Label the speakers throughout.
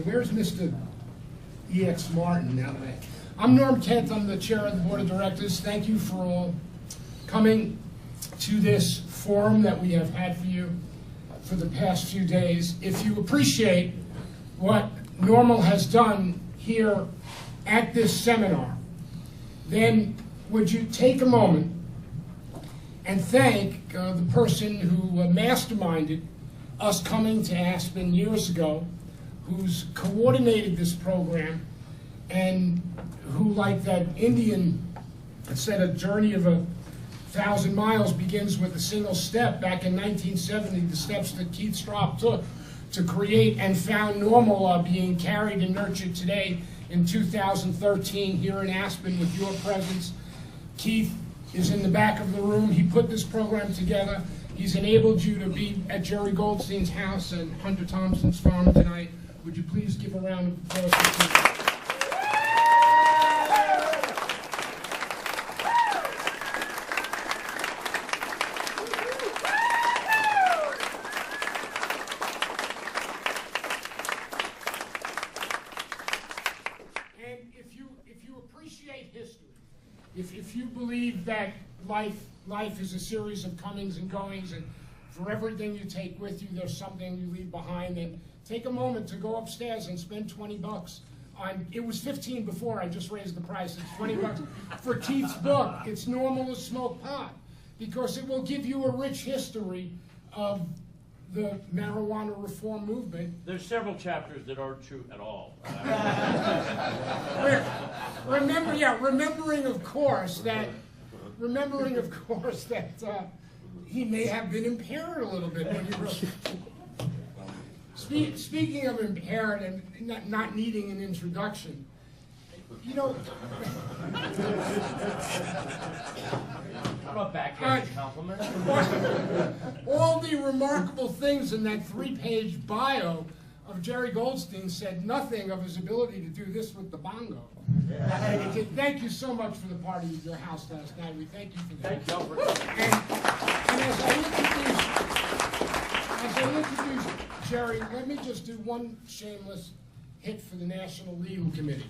Speaker 1: where's Mr. E.X. Martin now today? I'm Norm Kent. I'm the chair of the board of directors. Thank you for all coming to this forum that we have had for you for the past few days. If you appreciate what NORML has done here at this seminar, then would you take a moment and thank the person who masterminded us coming to Aspen years ago, who's coordinated this program, and who, like that Indian that said a journey of 1,000 miles begins with a single step. Back in 1970, the steps that Keith Stroup took to create and found NORML are being carried and nurtured today in 2013 here in Aspen with your presence. Keith is in the back of the room. He put this program together. He's enabled you to be at Gerry Goldstein's house and Hunter Thompson's farm tonight. Would you please give a round of applause for Keith? If you believe that life is a series of comings and goings, and for everything you take with you, there's something you leave behind, then take a moment to go upstairs and spend 20 bucks on, it was 15 before, I just raised the price, it's 20 bucks for Keith's book, It's Normal to Smoke Pot, because it will give you a rich history of the marijuana reform movement.
Speaker 2: There's several chapters that aren't true at all.
Speaker 1: Remembering of course that he may have been impaired a little bit when he wrote. Speaking of impaired and not needing an introduction, you know.
Speaker 2: How about backhanded compliment?
Speaker 1: All the remarkable things in that 3-page bio of Gerry Goldstein said nothing of his ability to do this with the bongo. Yeah. Thank you so much for the party at your house last night. We thank you for that.
Speaker 2: Thank you for
Speaker 1: and as I introduce Gerry, let me just do one shameless hit for the National Legal Committee.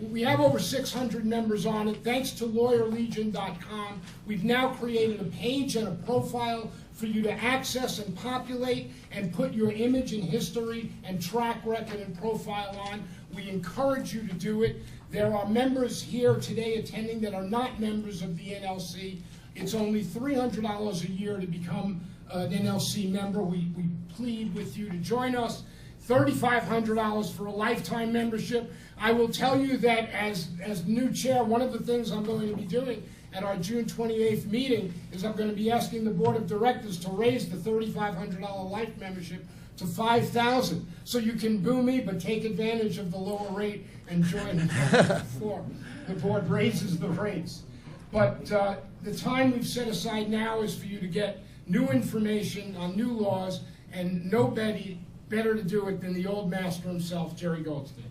Speaker 1: We have over 600 members on it. Thanks to LawyerLegion.com, we've now created a page and a profile for you to access and populate and put your image and history and track record and profile on. We encourage you to do it. There are members here today attending that are not members of the NLC. It's only $300 a year to become an NLC member. We plead with you to join us. $3,500 for a lifetime membership. I will tell you that as new chair, one of the things I'm going to be doing at our June 28th meeting is I'm going to be asking the board of directors to raise the $3,500 life membership to $5,000. So you can boo me, but take advantage of the lower rate and join before the board raises the rates. But the time we've set aside now is for you to get new information on new laws, and nobody better to do it than the old master himself, Gerry Goldstein.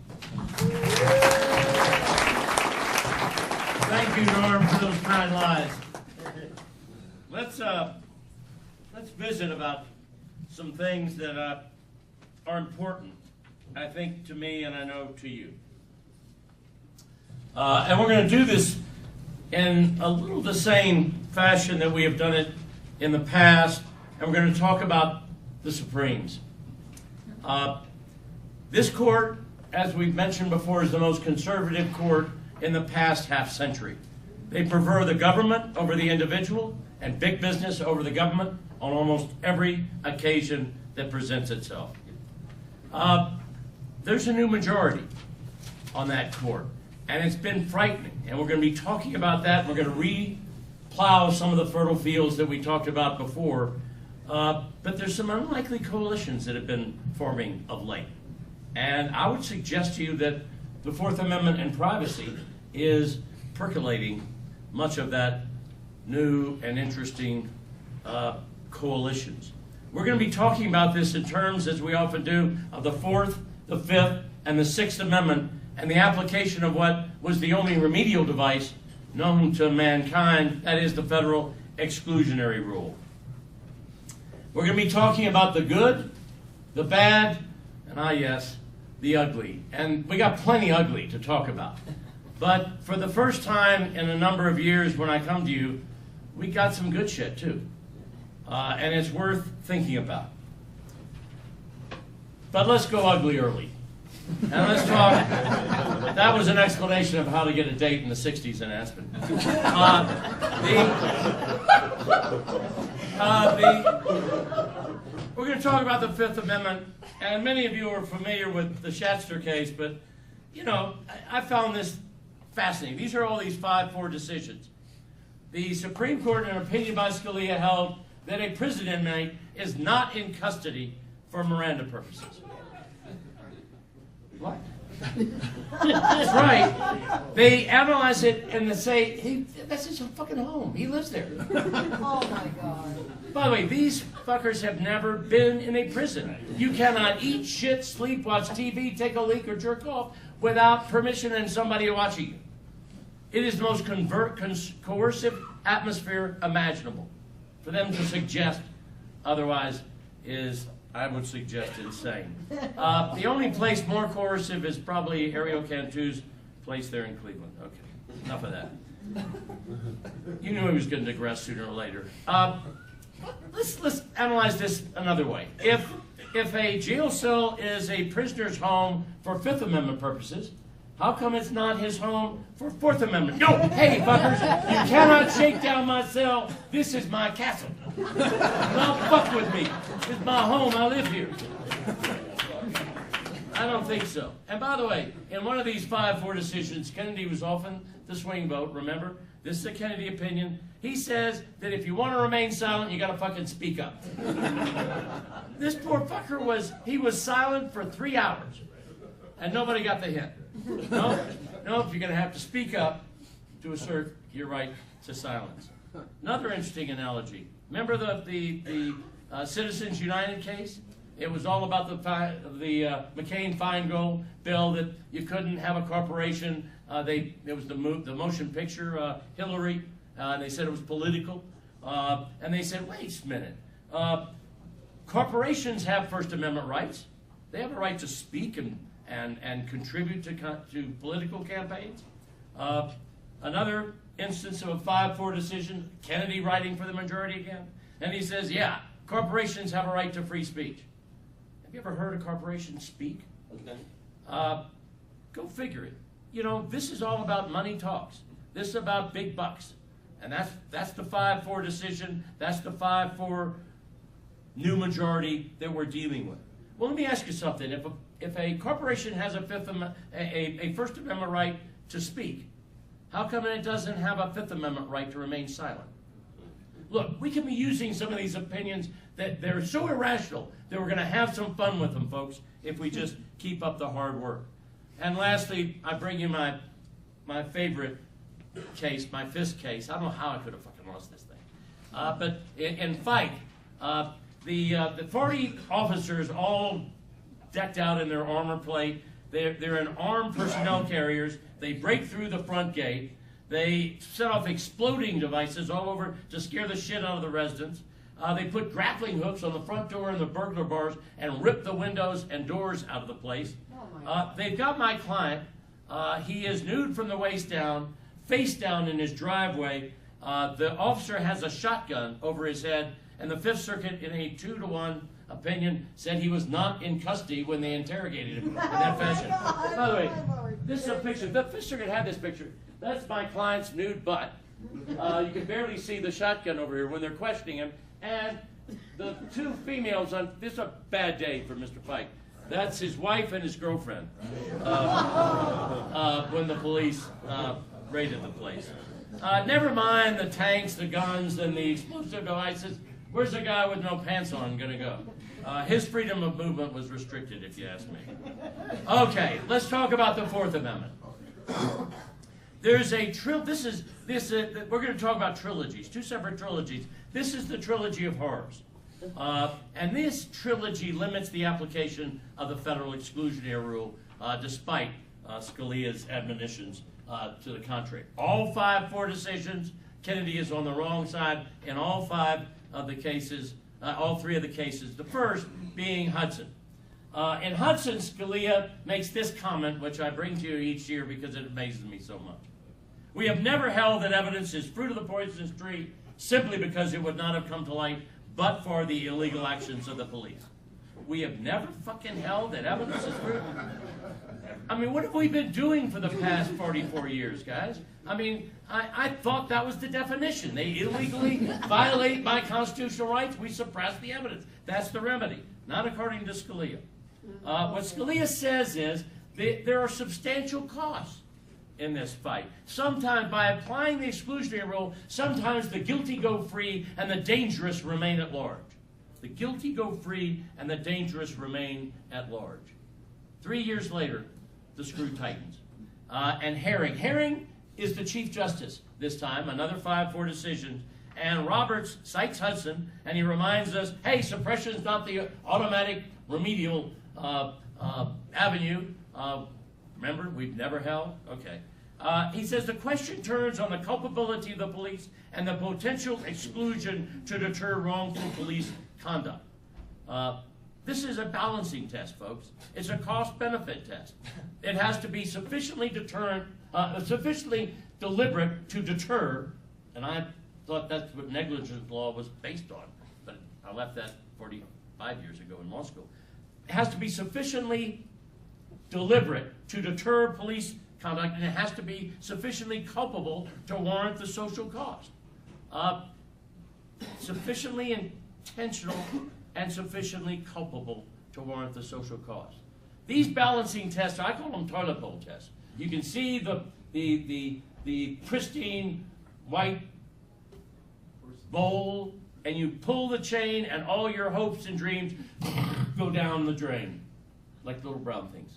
Speaker 2: Thank you, Norm, for those kind lies. Let's visit about some things that are important, I think, to me, and I know to you. And we're going to do this in a little the same fashion that we have done it in the past, and we're going to talk about the Supremes. This court, as we've mentioned before, is the most conservative court in the past half-century. They prefer the government over the individual and big business over the government on almost every occasion that presents itself. There's a new majority on that court, and it's been frightening, and we're going to be talking about that. We're going to re-plow some of the fertile fields that we talked about before. But there's some unlikely coalitions that have been forming of late. And I would suggest to you that the Fourth Amendment and privacy is percolating much of that new and interesting coalitions. We're going to be talking about this in terms, as we often do, of the Fourth, the Fifth, and the Sixth Amendment, and the application of what was the only remedial device known to mankind, that is the federal exclusionary rule. We're going to be talking about the good, the bad, and yes, the ugly. And we got plenty ugly to talk about. But for the first time in a number of years when I come to you, we got some good shit too. And it's worth thinking about. But let's go ugly early. And let's talk. That was an explanation of how to get a date in the 60s in Aspen. We're going to talk about the Fifth Amendment. And many of you are familiar with the Schatzter case, but, you know, I found this fascinating. These are all these 5-4 decisions. The Supreme Court, in an opinion by Scalia, held that a prison inmate is not in custody for Miranda purposes. What? That's right. They analyze it and they say, that's his fucking home. He lives there.
Speaker 3: Oh my God.
Speaker 2: By the way, these fuckers have never been in a prison. You cannot eat, shit, sleep, watch TV, take a leak, or jerk off without permission and somebody watching you. It is the most coercive atmosphere imaginable. For them to suggest otherwise is, I would suggest, insane. The only place more coercive is probably Ariel Cantu's place there in Cleveland. Okay, enough of that. You knew he was going to digress sooner or later. Let's analyze this another way. If a jail cell is a prisoner's home for Fifth Amendment purposes, how come it's not his home for Fourth Amendment? No, hey, fuckers, you cannot shake down my cell. This is my castle. Don't fuck with me. It's my home. I live here. I don't think so. And by the way, in one of these 5-4 decisions, Kennedy was often the swing vote, remember? This is a Kennedy opinion. He says that if you want to remain silent, you got to fucking speak up. This poor fucker was silent for 3 hours, and nobody got the hint. No, you're going to have to speak up to assert your right to silence. Another interesting analogy. Remember the Citizens United case? It was all about the McCain-Feingold bill that you couldn't have a corporation. It was the motion picture Hillary. They said it was political, and they said, wait a minute. Corporations have First Amendment rights. They have a right to speak and contribute to political campaigns. Another instance of a 5-4 decision, Kennedy writing for the majority again. And he says, yeah, corporations have a right to free speech. Have you ever heard a corporation speak? Okay. Go figure it. You know, this is all about money talks. This is about big bucks. And that's the 5-4 decision. That's the 5-4 new majority that we're dealing with. Well, let me ask you something. If a corporation has a First Amendment right to speak, how come it doesn't have a Fifth Amendment right to remain silent? Look, we can be using some of these opinions that they're so irrational that we're going to have some fun with them, folks, if we just keep up the hard work. And lastly, I bring you my favorite case, my Fisk case. I don't know how I could have fucking lost this thing. But in Fike, the 40 officers all decked out in their armor plate. They're in armed personnel carriers. They break through the front gate. They set off exploding devices all over to scare the shit out of the residents. They put grappling hooks on the front door and the burglar bars and rip the windows and doors out of the place. They've got my client. He is nude from the waist down, face down in his driveway. The officer has a shotgun over his head, and the Fifth Circuit, in a 2-to-1 opinion, said he was not in custody when they interrogated him in that fashion. By the way, this is a picture. The Fifth Circuit had this picture. That's my client's nude butt. You can barely see the shotgun over here when they're questioning him. And the two females on this is a bad day for Mr. Pike. That's his wife and his girlfriend when the police raided the place. Never mind the tanks, the guns, and the explosive devices. Where's the guy with no pants on going to go? His freedom of movement was restricted, if you ask me. Okay, let's talk about the Fourth Amendment. There's a we're going to talk about trilogies, 2 separate trilogies. This is the trilogy of horrors. And this trilogy limits the application of the federal exclusionary rule, despite Scalia's admonitions to the contrary. All 5-4 decisions, Kennedy is on the wrong side in all 5 of the cases, all 3 of the cases. The first being Hudson. In Hudson, Scalia makes this comment, which I bring to you each year because it amazes me so much. We have never held that evidence is fruit of the poisonous tree simply because it would not have come to light but for the illegal actions of the police. We have never fucking held that evidence is fruit. I mean, what have we been doing for the past 44 years, guys? I mean, I thought that was the definition. They illegally violate my constitutional rights. We suppress the evidence. That's the remedy, not according to Scalia. What Scalia says is there are substantial costs in this fight. Sometimes, by applying the exclusionary rule, sometimes the guilty go free and the dangerous remain at large. The guilty go free and the dangerous remain at large. 3 years later, the screw tightens. And Herring is the Chief Justice this time, another 5-4 decision. And Roberts cites Hudson, and he reminds us, hey, suppression is not the automatic remedial avenue. Remember, we've never held? Okay. He says the question turns on the culpability of the police and the potential exclusion to deter wrongful police conduct. This is a balancing test, folks. It's a cost-benefit test. It has to be sufficiently sufficiently deliberate to deter, and I thought that's what negligence law was based on, but I left that 45 years ago in law school. It has to be sufficiently deliberate to deter police conduct, and it has to be sufficiently culpable to warrant the social cost. Sufficiently intentional and sufficiently culpable to warrant the social cost. These balancing tests, I call them toilet bowl tests. You can see the pristine white bowl, and you pull the chain, and all your hopes and dreams go down the drain like little brown things.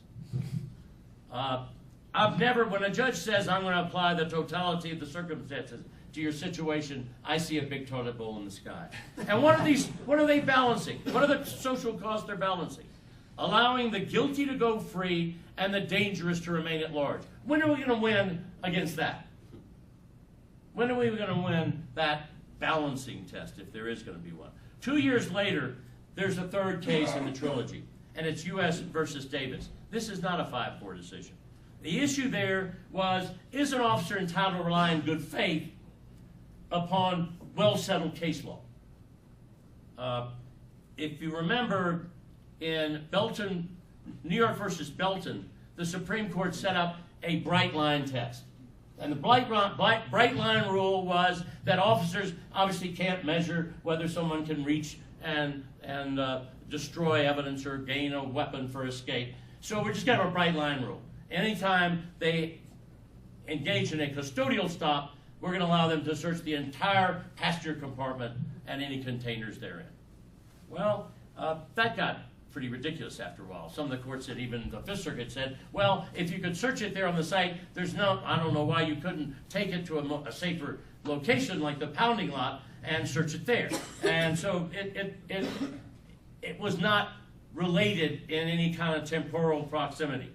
Speaker 2: I've never, when a judge says I'm going to apply the totality of the circumstances to your situation, I see a big toilet bowl in the sky. And what are they balancing? What are the social costs they're balancing? Allowing the guilty to go free and the dangerous to remain at large. When are we going to win against that? When are we going to win that balancing test, if there is going to be one? 2 years later, there's a third case in the trilogy, and it's U.S. versus Davis. This is not a 5-4 decision. The issue there was, is an officer entitled to rely in good faith upon well-settled case law? If you remember, in Belton, New York versus Belton, the Supreme Court set up a bright line test. And the bright line rule was that officers obviously can't measure whether someone can reach and destroy evidence or gain a weapon for escape. So we're just going to have a bright line rule. Anytime they engage in a custodial stop, we're going to allow them to search the entire passenger compartment and any containers therein. Well, that got pretty ridiculous after a while. Some of the courts said, even the Fifth Circuit said, well, if you could search it there on the site, there's no, I don't know why you couldn't take it to a safer location like the pounding lot and search it there. And so it was not related in any kind of temporal proximity.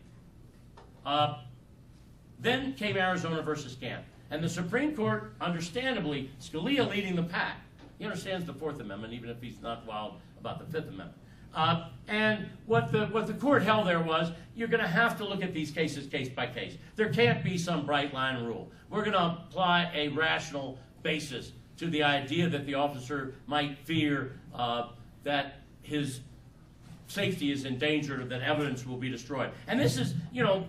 Speaker 2: Then came Arizona versus Gant. And the Supreme Court, understandably, Scalia leading the pack. He understands the Fourth Amendment, even if he's not wild about the Fifth Amendment. And what the court held there was, you're going to have to look at these cases case by case. There can't be some bright line rule. We're going to apply a rational basis to the idea that the officer might fear that his safety is endangered or that evidence will be destroyed. And this is, you know,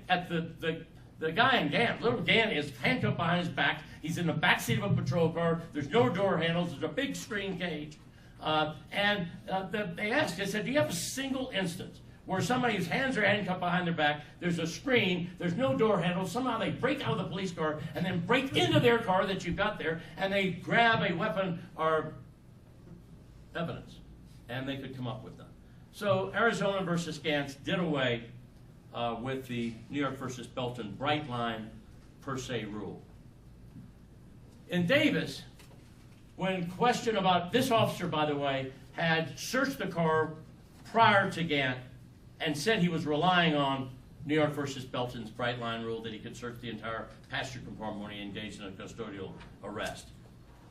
Speaker 2: at the guy in Gant, little Gant is handcuffed behind his back. He's in the backseat of a patrol car. There's no door handles. There's a big screen cage. They asked, they said, do you have a single instance where somebody whose hands are handcuffed behind their back, there's a screen, there's no door handle, somehow they break out of the police car and then break into their car that you've got there, and they grab a weapon or evidence, and they could come up with none. So Arizona versus Gantz did away with the New York versus Belton bright line per se rule. In Davis, when questioned about, this officer, by the way, had searched the car prior to Gant and said he was relying on New York versus Belton's bright line rule that he could search the entire passenger compartment when he engaged in a custodial arrest.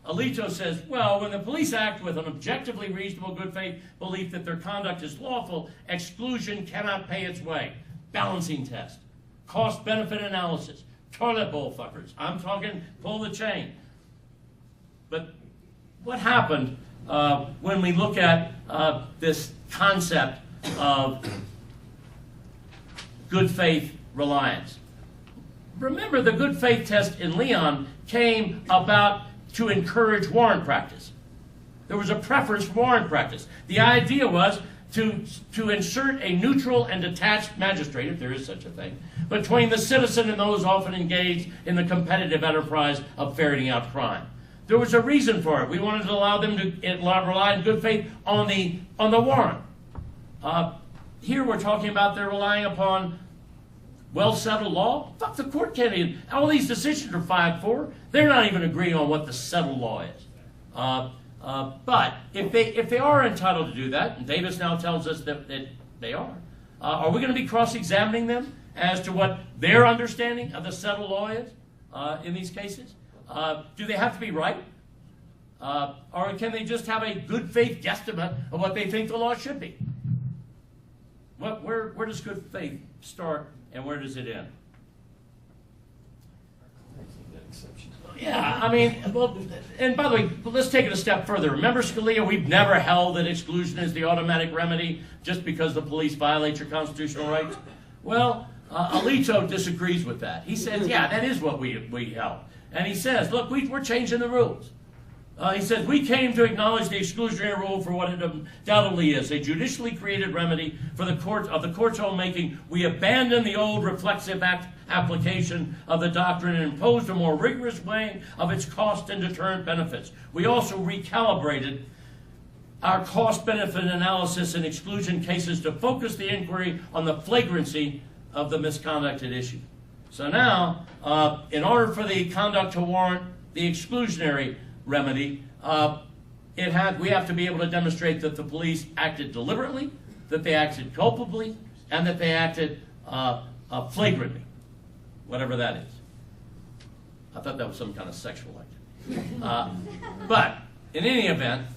Speaker 2: Alito says, well, when the police act with an objectively reasonable good faith belief that their conduct is lawful, exclusion cannot pay its way. Balancing test, cost-benefit analysis, toilet bowl fuckers. I'm talking pull the chain. But what happened when we look at this concept of good faith reliance? Remember, the good faith test in Leon came about to encourage warrant practice. There was a preference for warrant practice. The idea was to insert a neutral and detached magistrate, if there is such a thing, between the citizen and those often engaged in the competitive enterprise of ferreting out crime. There was a reason for it. We wanted to allow them to rely in good faith on the warrant. Here we're talking about they're relying upon well-settled law. Fuck, the court can't even. All these decisions are 5-4. They're not even agreeing on what the settled law is. But if they are entitled to do that, and Davis now tells us that they are we going to be cross-examining them as to what their understanding of the settled law is in these cases? Do they have to be right? Or can they just have a good faith guesstimate of what they think the law should be? Where does good faith start and where does it end? Yeah, I mean, well, and by the way, let's take it a step further. Remember Scalia, we've never held that exclusion is the automatic remedy just because the police violate your constitutional rights. Well, Alito disagrees with that. He says, yeah, that is what we held. And he says, look, we're changing the rules. He says, we came to acknowledge the exclusionary rule for what it undoubtedly is, a judicially created remedy for the court's own making. We abandoned the old reflexive application of the doctrine and imposed a more rigorous weighing of its cost and deterrent benefits. We also recalibrated our cost-benefit analysis in exclusion cases to focus the inquiry on the flagrancy of the misconduct at issue. So now, in order for the conduct to warrant the exclusionary remedy, we have to be able to demonstrate that the police acted deliberately, that they acted culpably, and that they acted flagrantly, whatever that is. I thought that was some kind of sexual act. But in any event,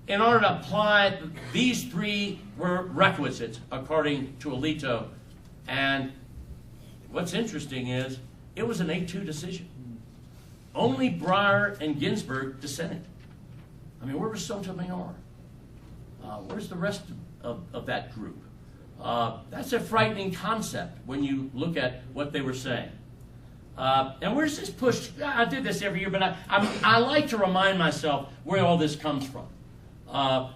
Speaker 2: in order to apply these three were requisites according to Alito, and what's interesting is it was an 8-2 decision. Only Breyer and Ginsburg dissented. I mean, where was Sotomayor? Where's the rest of that group? That's a frightening concept when you look at what they were saying. And where's this push? I did this every year, but I like to remind myself where all this comes from.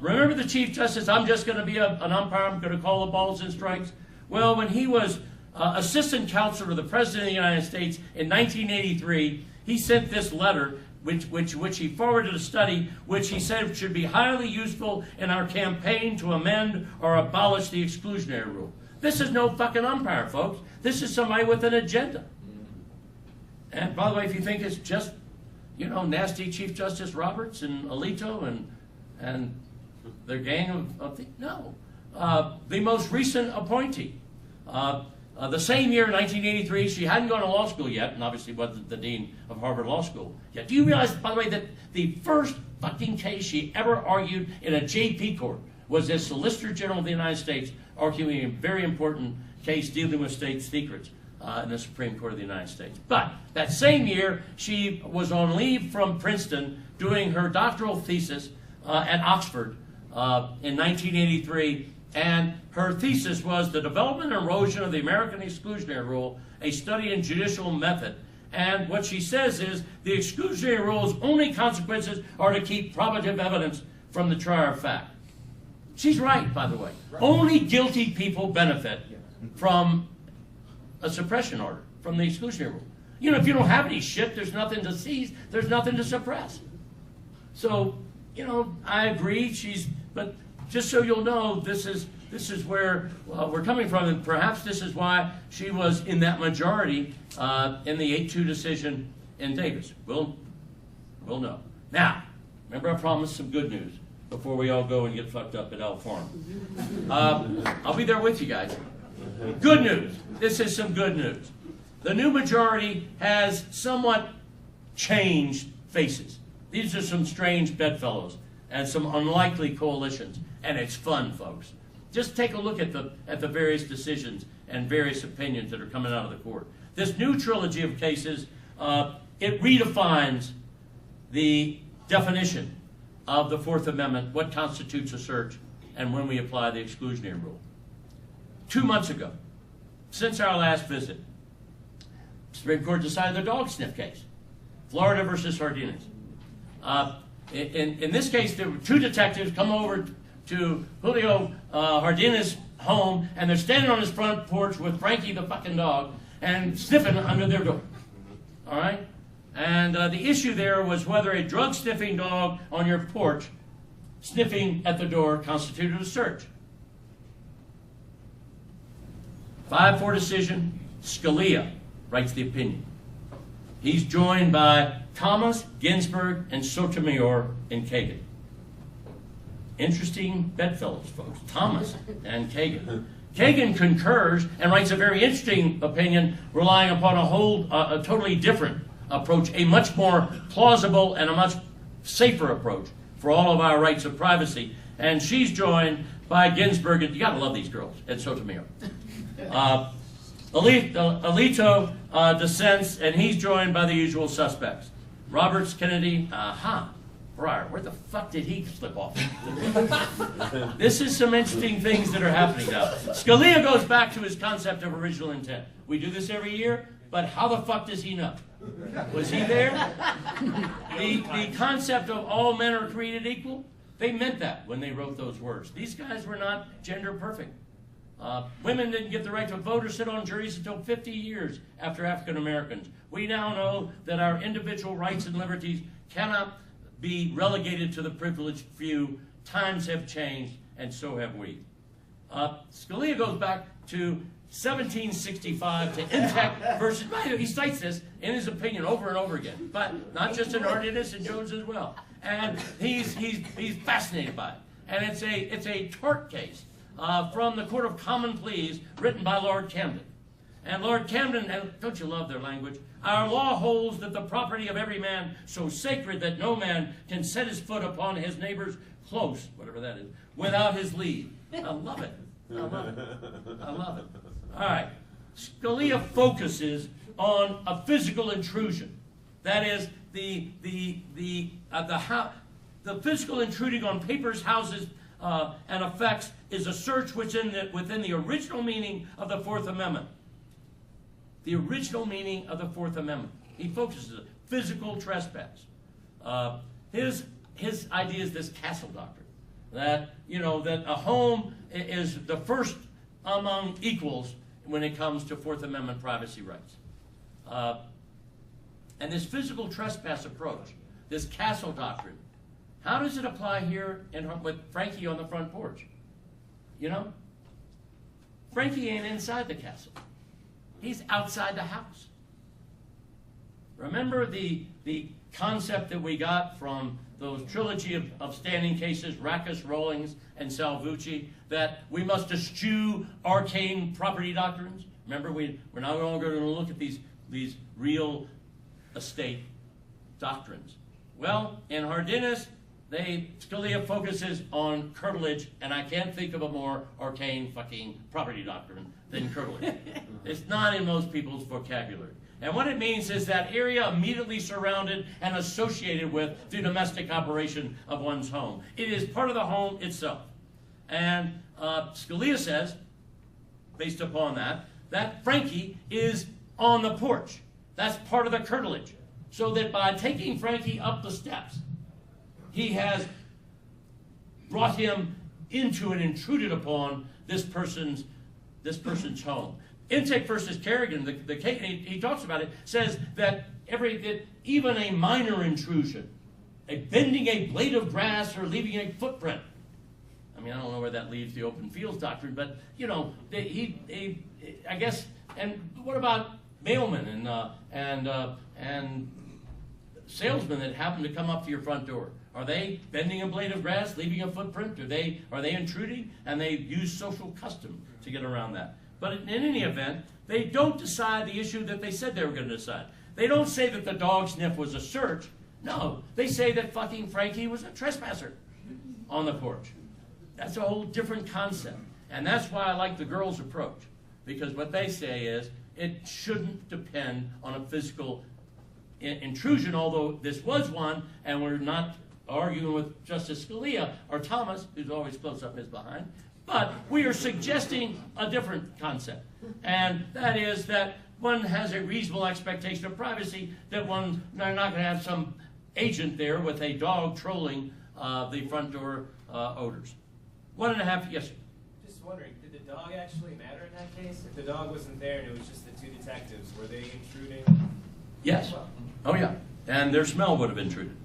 Speaker 2: Remember the Chief Justice, I'm just going to be an umpire, I'm going to call the balls and strikes? Well, when he was assistant counselor to the President of the United States in 1983, he sent this letter, which he forwarded a study, which he said should be highly useful in our campaign to amend or abolish the exclusionary rule. This is no fucking umpire, folks. This is somebody with an agenda. And by the way, if you think it's just, nasty Chief Justice Roberts and Alito and their gang of things, no. The most recent appointee, the same year, 1983, she hadn't gone to law school yet, and obviously wasn't the dean of Harvard Law School yet. Do you realize, by the way, that the first fucking case she ever argued in a JP court was as Solicitor General of the United States, arguing a very important case dealing with state secrets in the Supreme Court of the United States. But that same year, she was on leave from Princeton doing her doctoral thesis at Oxford in 1983. And her thesis was The Development and Erosion of the American Exclusionary Rule, a Study in Judicial Method. And what she says is the exclusionary rule's only consequences are to keep probative evidence from the trier of fact. She's right, by the way. Right. Only guilty people benefit from a suppression order, from the exclusionary rule. If you don't have any shit, there's nothing to seize, there's nothing to suppress. So, I agree, but just so you'll know, this is where we're coming from, and perhaps this is why she was in that majority in the 8-2 decision in Davis. We'll know. Now, remember I promised some good news before we all go and get fucked up at Elk Farm. I'll be there with you guys. Good news. This is some good news. The new majority has somewhat changed faces. These are some strange bedfellows and some unlikely coalitions, and it's fun, folks. Just take a look at the various decisions and various opinions that are coming out of the court. This new trilogy of cases, it redefines the definition of the Fourth Amendment, what constitutes a search, and when we apply the exclusionary rule. 2 months ago, since our last visit, the Supreme Court decided the dog sniff case, Florida versus Jardines. In this case, there were 2 detectives come over to Julio Jardines' home, and they're standing on his front porch with Frankie the fucking dog and sniffing under their door. All right? And the issue there was whether a drug-sniffing dog on your porch sniffing at the door constituted a search. 5-4 decision. Scalia writes the opinion. He's joined by Thomas, Ginsburg, and Sotomayor and Kagan. Interesting bedfellows, folks. Thomas and Kagan. Kagan concurs and writes a very interesting opinion relying upon a totally different approach, a much more plausible and a much safer approach for all of our rights of privacy. And she's joined by Ginsburg, and you gotta love these girls, and Sotomayor. Alito dissents, and he's joined by the usual suspects. Roberts, Kennedy, Breyer, where the fuck did he slip off? This is some interesting things that are happening now. Scalia goes back to his concept of original intent. We do this every year, but how the fuck does he know? Was he there? The concept of all men are created equal, they meant that when they wrote those words. These guys were not gender perfect. Women didn't get the right to vote or sit on juries until 50 years after African Americans. We now know that our individual rights and liberties cannot be relegated to the privileged few. Times have changed, and so have we. Scalia goes back to 1765 to Intech versus, he cites this in his opinion over and over again, but not just in Hardiness and Jones as well. And he's fascinated by it. And it's a tort case from the Court of Common Pleas written by Lord Camden. And Lord Camden, and don't you love their language? Our law holds that the property of every man so sacred that no man can set his foot upon his neighbor's close, whatever that is, without his leave. I love it. I love it. I love it. All right. Scalia focuses on a physical intrusion. That is the physical intruding on papers, houses, and effects is a search within the original meaning of the Fourth Amendment. The original meaning of the Fourth Amendment. He focuses on physical trespass. His idea is this castle doctrine, that that a home is the first among equals when it comes to Fourth Amendment privacy rights. And this physical trespass approach, this castle doctrine, how does it apply here with Frankie on the front porch? Frankie ain't inside the castle. He's outside the house. Remember the concept that we got from those trilogy of standing cases, Rackus, Rawlings, and Salvucci, that we must eschew arcane property doctrines? Remember, we're no longer going to look at these real estate doctrines. Well, in Hardiness, Scalia focuses on curtilage, and I can't think of a more arcane fucking property doctrine than curtilage. It's not in most people's vocabulary. And what it means is that area immediately surrounded and associated with the domestic operation of one's home. It is part of the home itself. And Scalia says, based upon that Frankie is on the porch. That's part of the curtilage. So that by taking Frankie up the steps, he has brought him into and intruded upon this person's home. Intake versus Kerrigan, he talks about it, says that even a minor intrusion, bending a blade of grass or leaving a footprint. I mean, I don't know where that leaves the open fields doctrine, but I guess. And what about mailmen and salesmen that happen to come up to your front door? Are they bending a blade of grass, leaving a footprint? Are they intruding? And they use social custom to get around that. But in any event, they don't decide the issue that they said they were going to decide. They don't say that the dog sniff was a search. No, they say that fucking Frankie was a trespasser on the porch. That's a whole different concept. And that's why I like the girls' approach. Because what they say is, it shouldn't depend on a physical intrusion, although this was one, and we're not arguing with Justice Scalia or Thomas, who's always close up his behind, but we are suggesting a different concept. And that is that one has a reasonable expectation of privacy, that they're not going to have some agent there with a dog trolling the front door odors. 1.5, yes, sir.
Speaker 4: Just wondering, did the dog actually matter in that case? If the dog wasn't there and it was just the two detectives, were they intruding?
Speaker 2: Yes. Oh, yeah. And their smell would have intruded.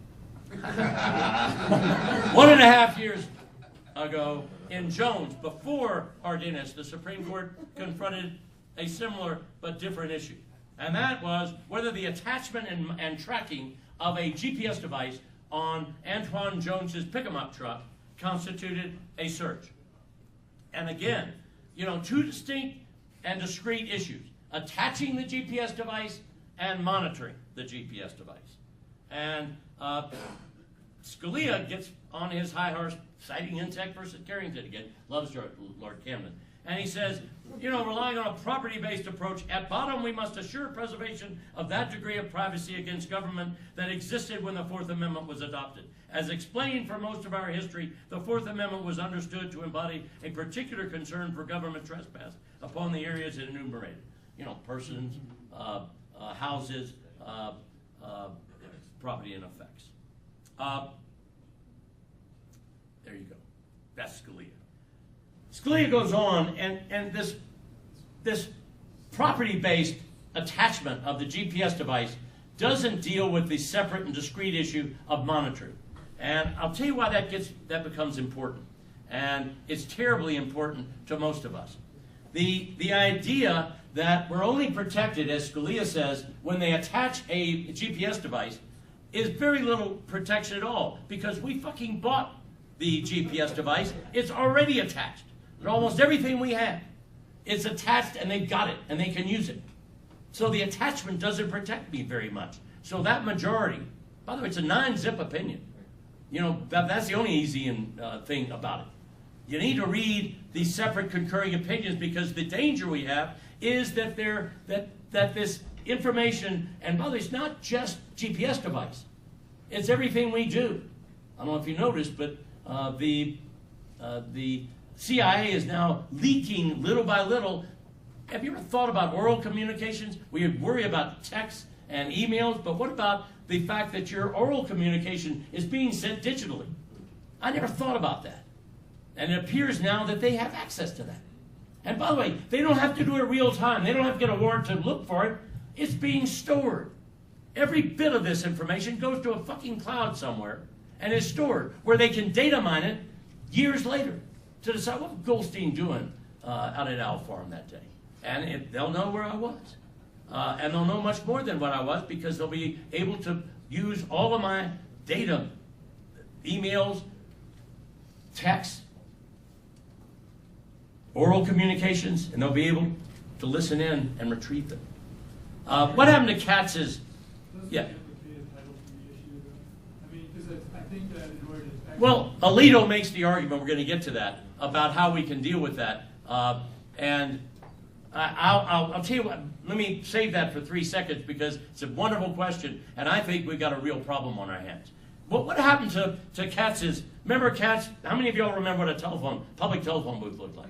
Speaker 2: 1.5 years ago, in Jones, before Ardennes, the Supreme Court confronted a similar but different issue. And that was whether the attachment and tracking of a GPS device on Antoine Jones's pick-em-up truck constituted a search. And again, you know, two distinct and discrete issues: attaching the GPS device and monitoring the GPS device. And Scalia gets on his high horse, citing Intech versus Carrington again, loves Lord Camden. And he says, you know, relying on a property-based approach, at bottom we must assure preservation of that degree of privacy against government that existed when the Fourth Amendment was adopted. As explained for most of our history, the Fourth Amendment was understood to embody a particular concern for government trespass upon the areas it enumerated. You know, persons, houses, property and effects. There you go. That's Scalia. Scalia goes on, and this property-based attachment of the GPS device doesn't deal with the separate and discrete issue of monitoring. And I'll tell you why that becomes important. And it's terribly important to most of us. The idea that we're only protected, as Scalia says, when they attach a GPS device is very little protection at all, because we fucking bought the GPS device. It's already attached. Almost everything we have, it's attached, and they've got it, and they can use it. So the attachment doesn't protect me very much. So that majority, by the way, it's a 9-zip opinion. You know, that's the only easy thing about it. You need to read these separate concurring opinions, because the danger we have is that that this information, and by the way, it's not just GPS device. It's everything we do. I don't know if you noticed, but the CIA is now leaking little by little. Have you ever thought about oral communications? We worry about texts and emails, but what about the fact that your oral communication is being sent digitally? I never thought about that. And it appears now that they have access to that. And by the way, they don't have to do it real time. They don't have to get a warrant to look for it. It's being stored. Every bit of this information goes to a fucking cloud somewhere and is stored, where they can data mine it years later to decide what was Goldstein doing out at Owl Farm that day. And they'll know where I was. And they'll know much more than what I was, because they'll be able to use all of my data, emails, texts, oral communications, and they'll be able to listen in and retrieve them. What happened to Katz's? Yeah. Well, Alito makes the argument, we're going to get to that, about how we can deal with that. And I'll tell you what, let me save that for 3 seconds, because it's a wonderful question, and I think we've got a real problem on our hands. What happened to Katz's? Remember Katz? How many of y'all remember what a public telephone booth looked like?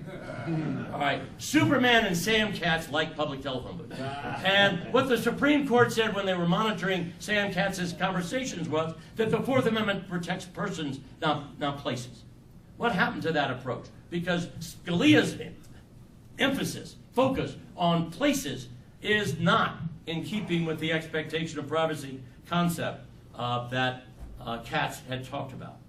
Speaker 2: All right. Superman and Sam Katz liked public telephone booths. And what the Supreme Court said when they were monitoring Sam Katz's conversations was that the Fourth Amendment protects persons, not places. What happened to that approach? Because Scalia's focus on places is not in keeping with the expectation of privacy concept that Katz had talked about.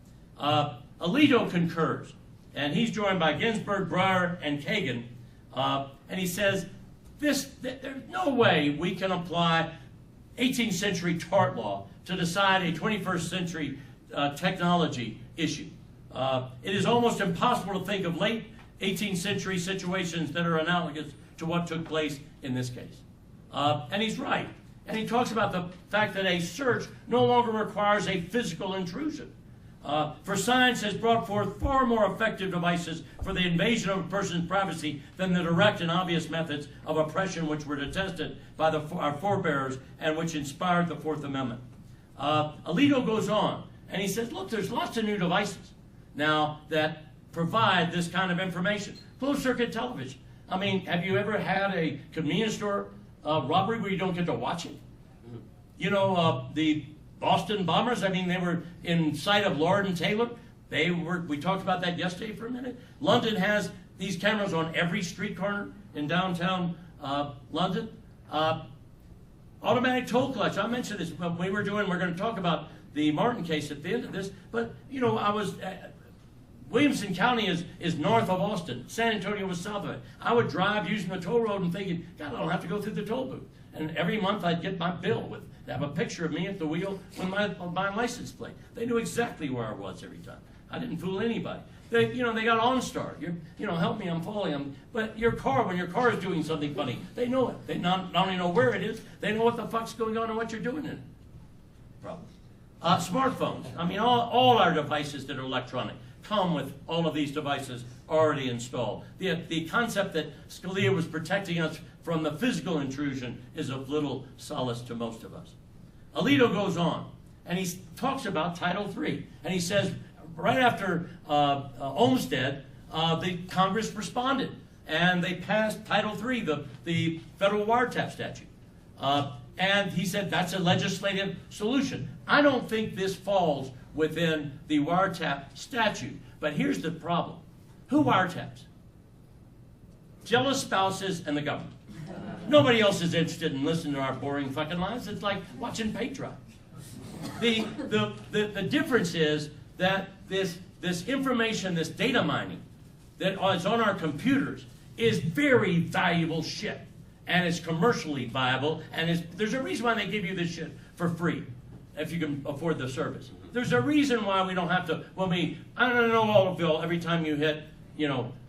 Speaker 2: Alito concurs, and he's joined by Ginsburg, Breyer, and Kagan, and he says there's no way we can apply 18th century tort law to decide a 21st century technology issue. It is almost impossible to think of late 18th century situations that are analogous to what took place in this case. And he's right. And he talks about the fact that a search no longer requires a physical intrusion. For science has brought forth far more effective devices for the invasion of a person's privacy than the direct and obvious methods of oppression which were detested by our forebears and which inspired the Fourth Amendment. Alito goes on, and he says, look, there's lots of new devices now that provide this kind of information. Closed-circuit television. I mean, have you ever had a convenience store robbery where you don't get to watch it? You know, the Boston bombers, I mean, they were in sight of Lord and Taylor. We talked about that yesterday for a minute. London has these cameras on every street corner in downtown London. Automatic toll collection. I mentioned this when we're going to talk about the Martin case at the end of this, but, you know, Williamson County is north of Austin. San Antonio was south of it. I would drive using the toll road and thinking, God, I don't have to go through the toll booth. And every month I'd get my bill they have a picture of me at the wheel with my license plate. They knew exactly where I was every time. I didn't fool anybody. They got OnStar. Help me, I'm falling. But when your car is doing something funny, they know it. They not only know where it is, they know what the fuck's going on and what you're doing in it. Problem. Smartphones. I mean, all our devices that are electronic come with all of these devices already installed. The concept that Scalia was protecting us from the physical intrusion is of little solace to most of us. Alito goes on, and he talks about Title III, and he says, right after Olmstead, the Congress responded, and they passed Title III, the federal wiretap statute. And he said that's a legislative solution. I don't think this falls within the wiretap statute. But here's the problem. Who wiretaps? Jealous spouses and the government. Nobody else is interested in listening to our boring fucking lives. It's like watching paint dry. The difference is that this information, this data mining that is on our computers is very valuable shit. And it's commercially viable. And there's a reason why they give you this shit for free, if you can afford the service. There's a reason why we don't have to, I don't know, Alderville, every time you hit,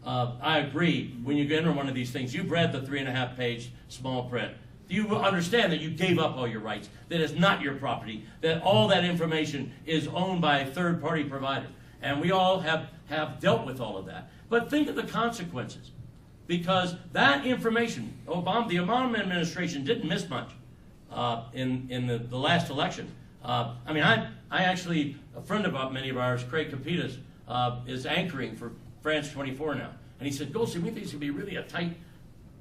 Speaker 2: I agree, when you enter one of these things, you've read the 3.5-page small print. You will understand that you gave up all your rights, that it's not your property, that all that information is owned by a third-party provider. And we all have dealt with all of that. But think of the consequences. Because that information, the Obama administration didn't miss much in the last election. I actually, a friend of many of ours, Craig Capitas, is anchoring for France 24 now. And he said, Goldstein, we think it's going to be really a tight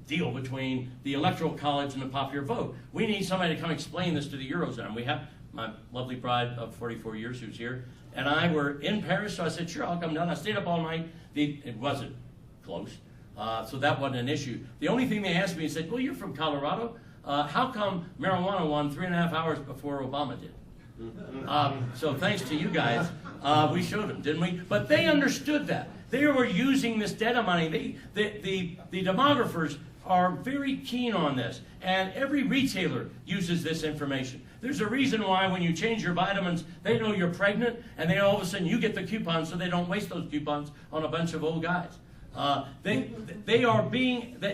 Speaker 2: deal between the Electoral College and the popular vote. We need somebody to come explain this to the Eurozone. We have my lovely bride of 44 years who's here, and I were in Paris, so I said, sure, I'll come down. I stayed up all night. It wasn't close, so that wasn't an issue. The only thing they asked me, they said, well, you're from Colorado. How come marijuana won 3.5 hours before Obama did? So thanks to you guys, we showed them, didn't we? But they understood that. They were using this data mining. The demographers are very keen on this, and every retailer uses this information. There's a reason why when you change your vitamins, they know you're pregnant, and then all of a sudden you get the coupons so they don't waste those coupons on a bunch of old guys. This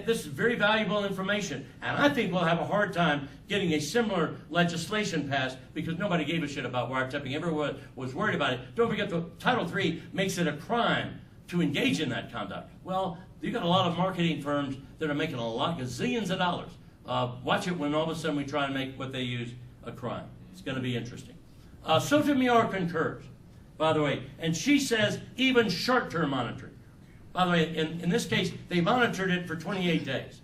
Speaker 2: is very valuable information, and I think we'll have a hard time getting a similar legislation passed because nobody gave a shit about wiretapping. Everyone was worried about it. Don't forget, the Title III makes it a crime to engage in that conduct. Well, you've got a lot of marketing firms that are making gazillions of dollars. Watch it when all of a sudden we try to make what they use a crime. It's going to be interesting. Sotomayor concurs, by the way, and she says even short-term monitoring. By the way, in this case, they monitored it for 28 days.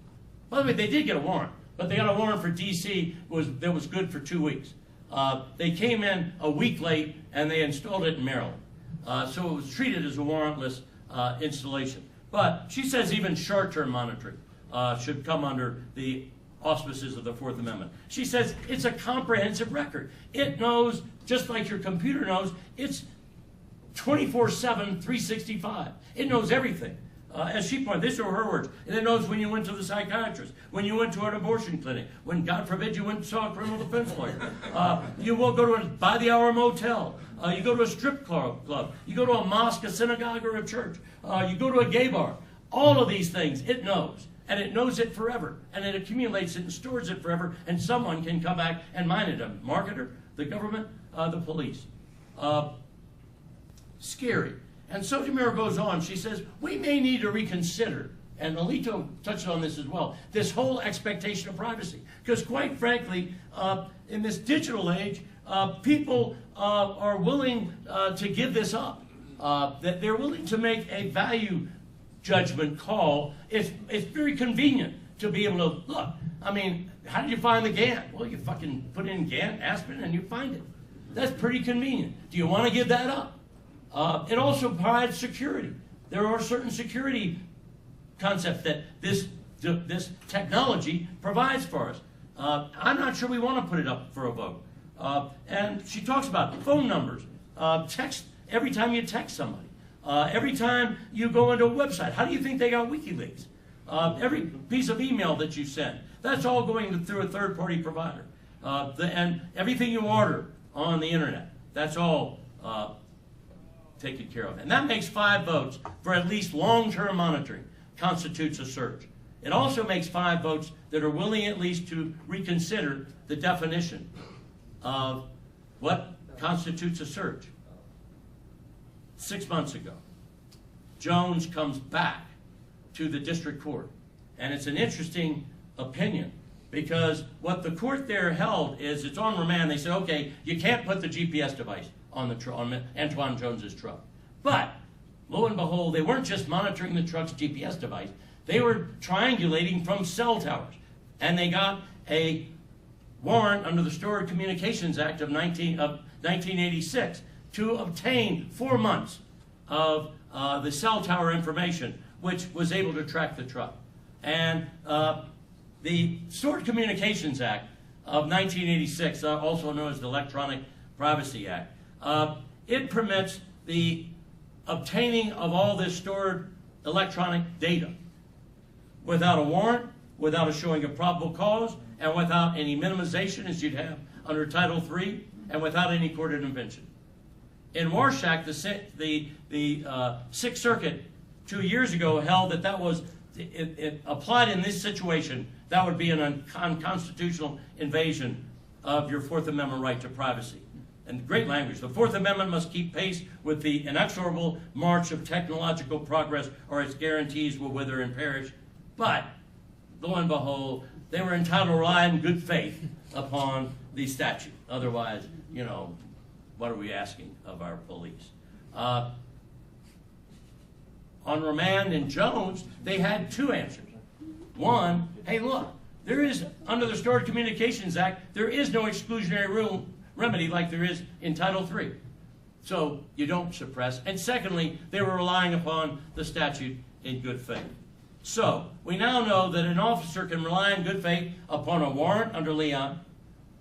Speaker 2: By the way, they did get a warrant, but they got a warrant for D.C. that was good for 2 weeks. They came in a week late, and they installed it in Maryland. So it was treated as a warrantless installation. But she says even short-term monitoring should come under the auspices of the Fourth Amendment. She says it's a comprehensive record. It knows, just like your computer knows, it's 24/7, 365. It knows everything. As she pointed, these are her words. And it knows when you went to the psychiatrist, when you went to an abortion clinic, when, God forbid, you went and saw a criminal defense lawyer. You will go to a by-the-hour motel. You go to a strip club. You go to a mosque, a synagogue, or a church. You go to a gay bar. All of these things, it knows. and it knows it forever, and it accumulates it and stores it forever, and someone can come back and mine it, a marketer, the government, the police. Scary. And Sotomayor goes on, she says, we may need to reconsider, and Alito touched on this as well, this whole expectation of privacy. Because quite frankly, in this digital age, people are willing to give this up. That they're willing to make a value judgment call. It's very convenient to be able to look. I mean, how did you find the GAN? Well, you fucking put in GAN, Aspen, and you find it. That's pretty convenient. Do you want to give that up? It also provides security. There are certain security concepts that this technology provides for us. I'm not sure we want to put it up for a vote. And she talks about phone numbers, text, every time you text somebody, every time you go into a website. How do you think they got WikiLeaks? Every piece of email that you send, that's all going through a third-party provider. And everything you order on the internet, that's all taken care of. And that makes 5 votes for at least long-term monitoring constitutes a search. It also makes 5 votes that are willing at least to reconsider the definition of what constitutes a search. 6 months ago, Jones comes back to the district court. And it's an interesting opinion because what the court there held is it's on remand. They said, okay, you can't put the GPS device on Antoine Jones's truck. But lo and behold, they weren't just monitoring the truck's GPS device. They were triangulating from cell towers. And they got a warrant under the Stored Communications Act of 1986 to obtain 4 months of the cell tower information, which was able to track the truck. And the Stored Communications Act of 1986, also known as the Electronic Privacy Act, it permits the obtaining of all this stored electronic data without a warrant, without a showing of probable cause, and without any minimization as you'd have under Title III, and without any court intervention. In Warshak, the Sixth Circuit 2 years ago held that that was, it applied in this situation, that would be an unconstitutional invasion of your Fourth Amendment right to privacy. And great language. The Fourth Amendment must keep pace with the inexorable march of technological progress, or its guarantees will wither and perish. But, lo and behold, they were entitled to rely in good faith upon the statute. Otherwise, you know, what are we asking of our police? On remand in Jones, they had 2 answers. One, hey, look, there is, under the Stored Communications Act, there is no exclusionary remedy like there is in Title III. So you don't suppress. And secondly, they were relying upon the statute in good faith. So we now know that an officer can rely in good faith upon a warrant under Leon,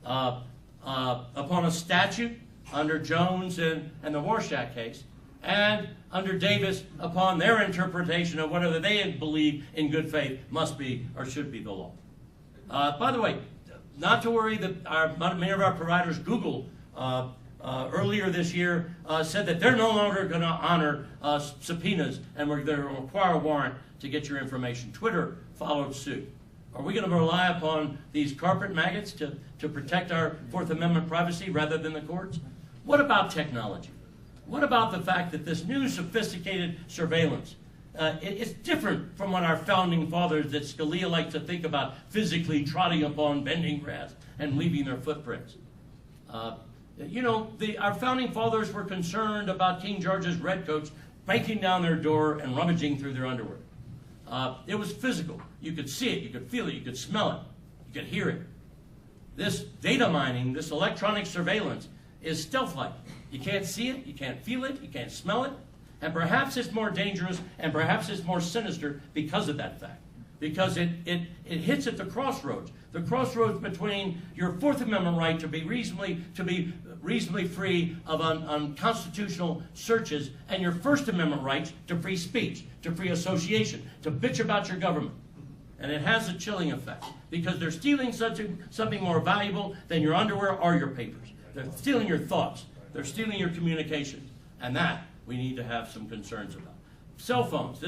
Speaker 2: upon a statute under Jones and the Warshak case, and under Davis upon their interpretation of whatever they believe in good faith must be or should be the law. By the way, not to worry that many of our providers, Google, earlier this year said that they're no longer going to honor subpoenas and we're going to require a warrant to get your information. Twitter followed suit. Are we going to rely upon these carpet maggots to protect our Fourth Amendment privacy rather than the courts? What about technology? What about the fact that this new sophisticated surveillance, it's different from what our founding fathers that Scalia liked to think about physically trotting upon bending grass and leaving their footprints. You know, our founding fathers were concerned about King George's redcoats breaking down their door and rummaging through their underwear. It was physical. You could see it, you could feel it, you could smell it, you could hear it. This data mining, this electronic surveillance is stealth-like. You can't see it, you can't feel it, you can't smell it, and perhaps it's more dangerous and perhaps it's more sinister because of that fact. Because it hits at the crossroads between your Fourth Amendment right to be reasonably free of unconstitutional searches and your First Amendment rights to free speech, to free association, to bitch about your government. And it has a chilling effect because they're stealing something more valuable than your underwear or your papers. They're stealing your thoughts. They're stealing your communications. And that we need to have some concerns about. Cell phones.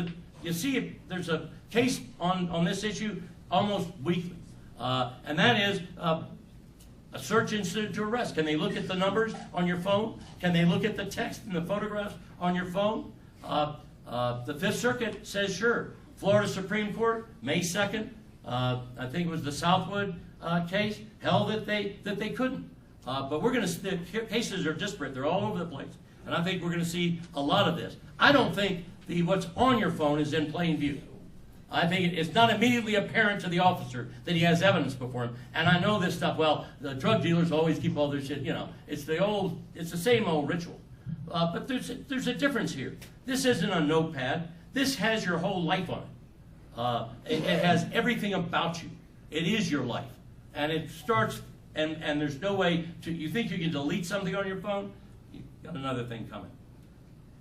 Speaker 2: you see if there's a case on this issue almost weekly. And that is a search incident to arrest. Can they look at the numbers on your phone? Can they look at the text and the photographs on your phone? The Fifth Circuit says sure. Florida Supreme Court, May 2nd, I think it was the Southwood case, held that they couldn't. But we're going to, the cases are disparate. They're all over the place. And I think we're going to see a lot of this. I don't think what's on your phone is in plain view. I think it's not immediately apparent to the officer that he has evidence before him. And I know this stuff, well, the drug dealers always keep all their shit, you know. It's the same old ritual. But there's a difference here. This isn't a notepad. This has your whole life on it. It has everything about you. It is your life. And it starts, and there's no way to, you think you can delete something on your phone? You've got another thing coming.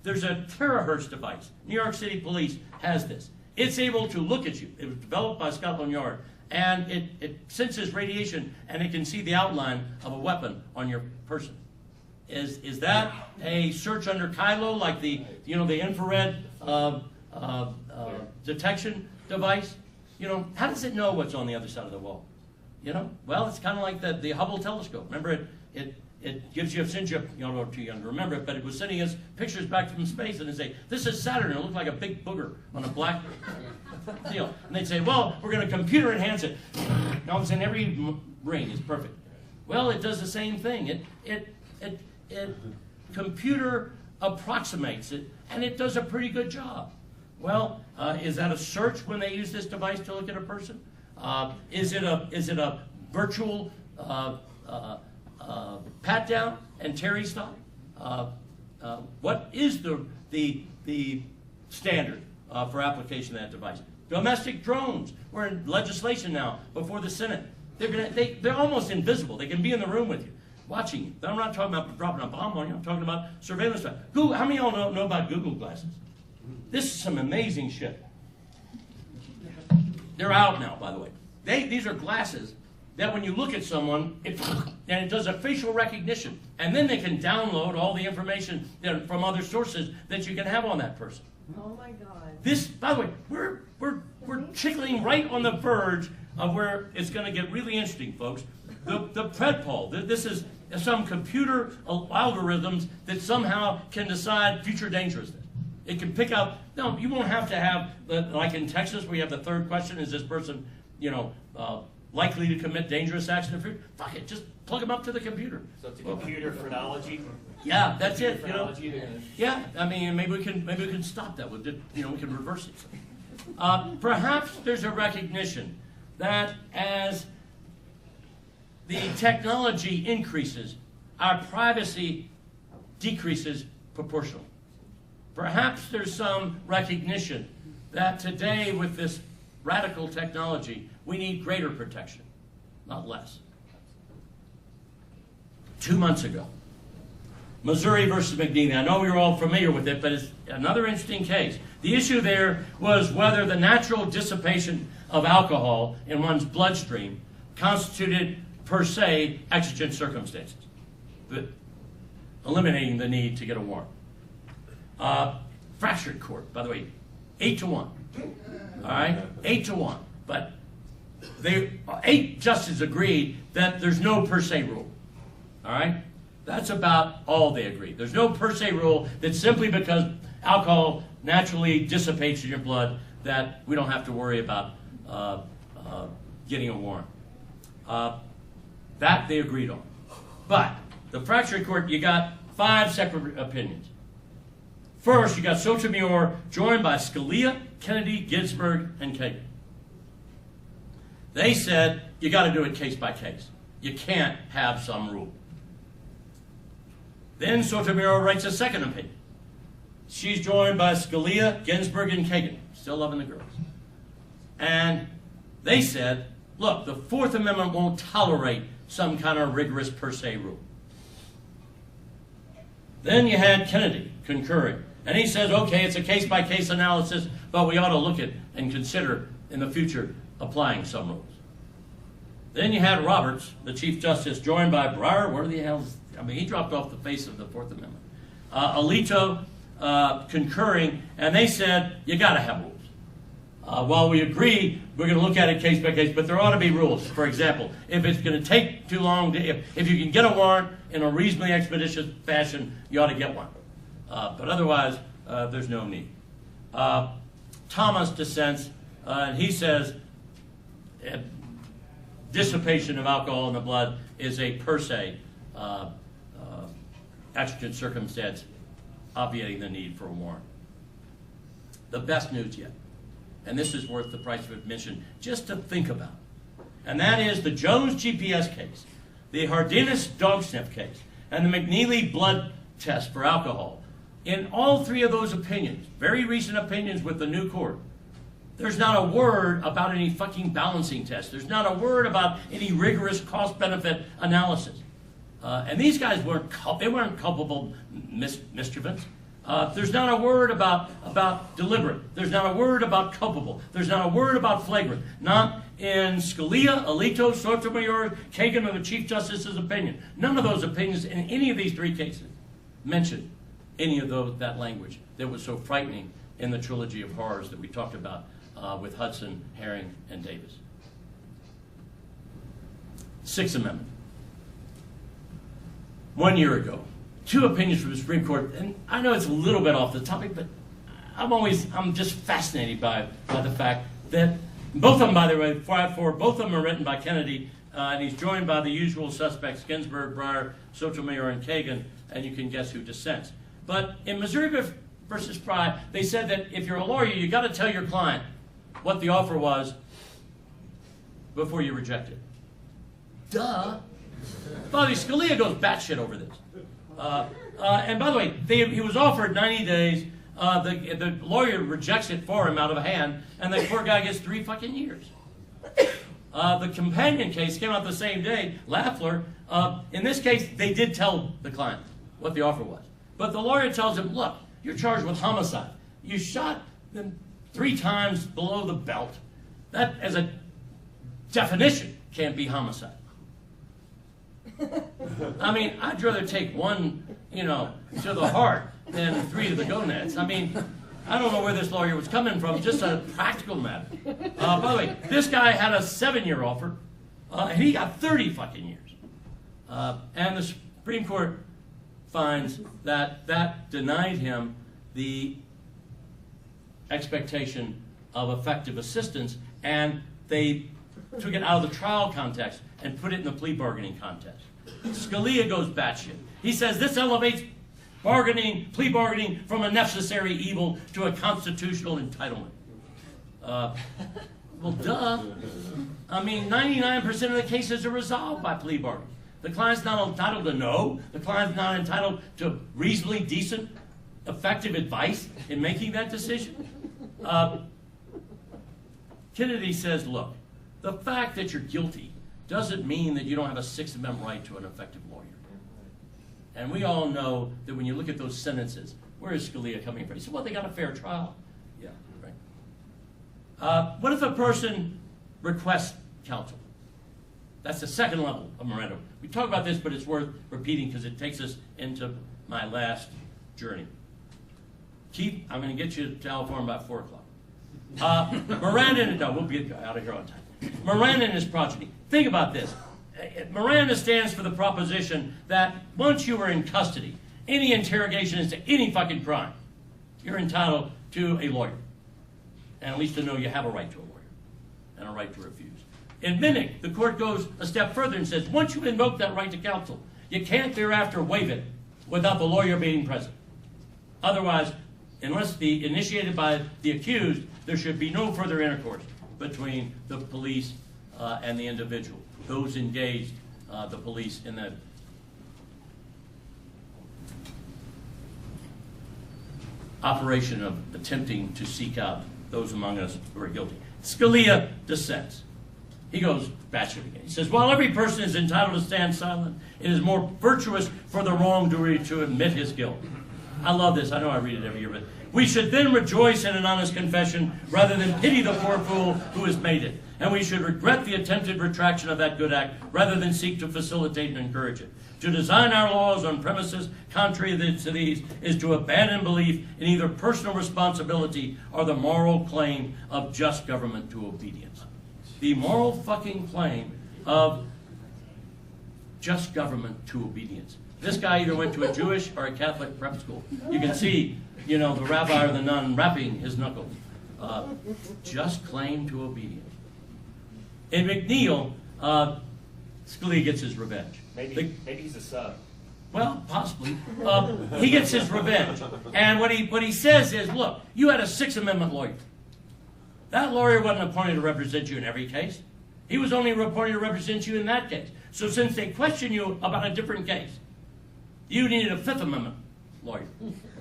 Speaker 2: There's a terahertz device. New York City Police has this. It's able to look at you. It was developed by Scotland Yard. And it senses radiation, and it can see the outline of a weapon on your person. Is that a search under Kylo, like the infrared detection device? How does it know what's on the other side of the wall? Well, it's kind of like the Hubble telescope. Remember, it gives you, since you're too young to remember it, but it was sending us pictures back from space, and it'd say, this is Saturn. It looked like a big booger on a black deal. And they'd say, well, we're going to computer enhance it. And all of a sudden, every ring is perfect. Well, it does the same thing. It computer approximates it, and it does a pretty good job. Well, is that a search when they use this device to look at a person? Is it a virtual pat down and Terry stop? What is the standard for application of that device? Domestic drones. We're in legislation now before the Senate. They're almost invisible. They can be in the room with you, watching you. I'm not talking about dropping a bomb on you. I'm talking about surveillance. Google, how many of y'all know about Google glasses? This is some amazing shit. They're out now, by the way. These are glasses that when you look at someone, it does a facial recognition. And then they can download all the information from other sources that you can have on that person.
Speaker 3: Oh my God.
Speaker 2: This, by the way, we're chickling right on the verge of where it's going to get really interesting, folks. The predpol, this is some computer algorithms that somehow can decide future dangerousness. It can pick out, no, you won't have to have, like in Texas, where you have the third question, is this person, likely to commit dangerous acts in the future? Fuck it, just plug them up to the computer.
Speaker 4: So it's a computer phrenology?
Speaker 2: Yeah, that's it,
Speaker 4: Phrenology,
Speaker 2: Yeah, I mean, maybe we can stop that. We can reverse it. Perhaps there's a recognition that as the technology increases, our privacy decreases proportionally. Perhaps there's some recognition that today with this radical technology, we need greater protection, not less. 2 months ago, Missouri versus McNeely. I know you're all familiar with it, but it's another interesting case. The issue there was whether the natural dissipation of alcohol in one's bloodstream constituted, per se, exigent circumstances, eliminating the need to get a warrant. Fractured court, by the way, 8-1. All right, 8-1. But 8 justices agreed that there's no per se rule. All right, that's about all they agreed. There's no per se rule that simply because alcohol naturally dissipates in your blood that we don't have to worry about getting a warrant. That they agreed on. But the fractured court, you got 5 separate opinions. First, you got Sotomayor joined by Scalia, Kennedy, Ginsburg, and Kagan. They said you got to do it case by case. You can't have some rule. Then Sotomayor writes a second opinion. She's joined by Scalia, Ginsburg, and Kagan. Still loving the girls. And they said, look, the Fourth Amendment won't tolerate some kind of rigorous per se rule. Then you had Kennedy concurring. And he says, okay, it's a case-by-case analysis, but we ought to look at and consider in the future applying some rules. Then you had Roberts, the Chief Justice, joined by Breyer. Where the hell is, I mean, he dropped off the face of the Fourth Amendment. Alito concurring, and they said, you got to have rules. While we agree, we're going to look at it case by case, but there ought to be rules. For example, if it's going to take too long, if you can get a warrant in a reasonably expeditious fashion, you ought to get one. But otherwise, there's no need. Thomas dissents, and he says dissipation of alcohol in the blood is a per se exigent circumstance obviating the need for a warrant. The best news yet, and this is worth the price of admission just to think about, and that is the Jones GPS case, the Hardinas dog sniff case, and the McNeely blood test for alcohol. In all three of those opinions, very recent opinions with the new court, there's not a word about any fucking balancing test. There's not a word about any rigorous cost-benefit analysis. And these guys weren't culpable mischievants. There's not a word about deliberate. There's not a word about culpable. There's not a word about flagrant. Not in Scalia, Alito, Sotomayor, Kagan, or the Chief Justice's opinion. None of those opinions in any of these three cases mention any of that language that was so frightening in the trilogy of horrors that we talked about with Hudson, Herring, and Davis. Sixth Amendment. 1 year ago, two opinions from the Supreme Court, and I know it's a little bit off the topic, but I'm just fascinated by the fact that both of them, by the way, both of them are written by Kennedy, and he's joined by the usual suspects, Ginsburg, Breyer, Sotomayor, and Kagan, and you can guess who dissents. But in Missouri versus Frye, they said that if you're a lawyer, you got to tell your client what the offer was before you reject it. Duh. By the way, Scalia goes batshit over this. And by the way, he was offered 90 days. The lawyer rejects it for him out of hand, and the poor guy gets 3 fucking years. The companion case came out the same day, Lafler. In this case, they did tell the client what the offer was. But the lawyer tells him, look, you're charged with homicide. You shot them 3 times below the belt. That, as a definition, can't be homicide. I mean, I'd rather take 1, to the heart than 3 to the gonads. I mean, I don't know where this lawyer was coming from, just a practical matter. By the way, this guy had a 7-year offer, and he got 30 fucking years. And the Supreme Court finds that denied him the expectation of effective assistance, and they took it out of the trial context and put it in the plea bargaining context. Scalia goes batshit. He says this elevates plea bargaining from a necessary evil to a constitutional entitlement. Well, duh. I mean, 99% of the cases are resolved by plea bargaining. The client's not entitled to know. The client's not entitled to reasonably decent, effective advice in making that decision. Kennedy says, look, the fact that you're guilty doesn't mean that you don't have a Sixth Amendment right to an effective lawyer. And we all know that when you look at those sentences, where is Scalia coming from? He said, well, they got a fair trial. Yeah, right. What if a person requests counsel? That's the second level of Miranda. We talk about this, but it's worth repeating because it takes us into my last journey. Keith, I'm going to get you to California about 4 o'clock. Miranda, no, we'll get out of here on time. Miranda and his progeny. Think about this. Miranda stands for the proposition that once you are in custody, any interrogation into any fucking crime, you're entitled to a lawyer. And at least to know you have a right to a lawyer and a right to refuse. In Minnick, the court goes a step further and says, once you invoke that right to counsel, you can't thereafter waive it without the lawyer being present. Otherwise, unless initiated by the accused, there should be no further intercourse between the police and the individual. Those engaged, the police, in the operation of attempting to seek out those among us who are guilty. Scalia dissents. He goes batshit again. He says, while every person is entitled to stand silent, it is more virtuous for the wrongdoer to admit his guilt. I love this. I know I read it every year, but we should then rejoice in an honest confession rather than pity the poor fool who has made it. And we should regret the attempted retraction of that good act rather than seek to facilitate and encourage it. To design our laws on premises contrary to these is to abandon belief in either personal responsibility or the moral claim of just government to obedience. The moral fucking claim of just government to obedience. This guy either went to a Jewish or a Catholic prep school. You can see, the rabbi or the nun rapping his knuckles. Just claim to obedience. In McNeil, Scalia gets his revenge.
Speaker 5: Maybe he's a sub.
Speaker 2: Well, possibly. He gets his revenge. And what he says is, look, you had a Sixth Amendment lawyer. That lawyer wasn't appointed to represent you in every case. He was only appointed to represent you in that case. So since they question you about a different case, you needed a Fifth Amendment lawyer.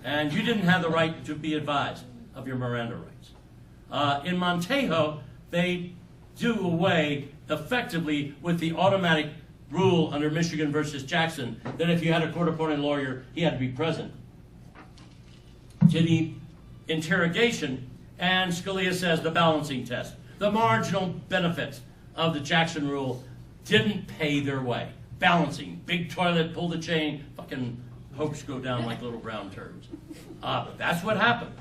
Speaker 2: And you didn't have the right to be advised of your Miranda rights. In Montejo, they do away effectively with the automatic rule under Michigan versus Jackson that if you had a court-appointed lawyer, he had to be present to the interrogation. And Scalia says the balancing test, the marginal benefits of the Jackson rule didn't pay their way. Balancing, big toilet, pull the chain, fucking hopes go down like little brown turds. That's what happened.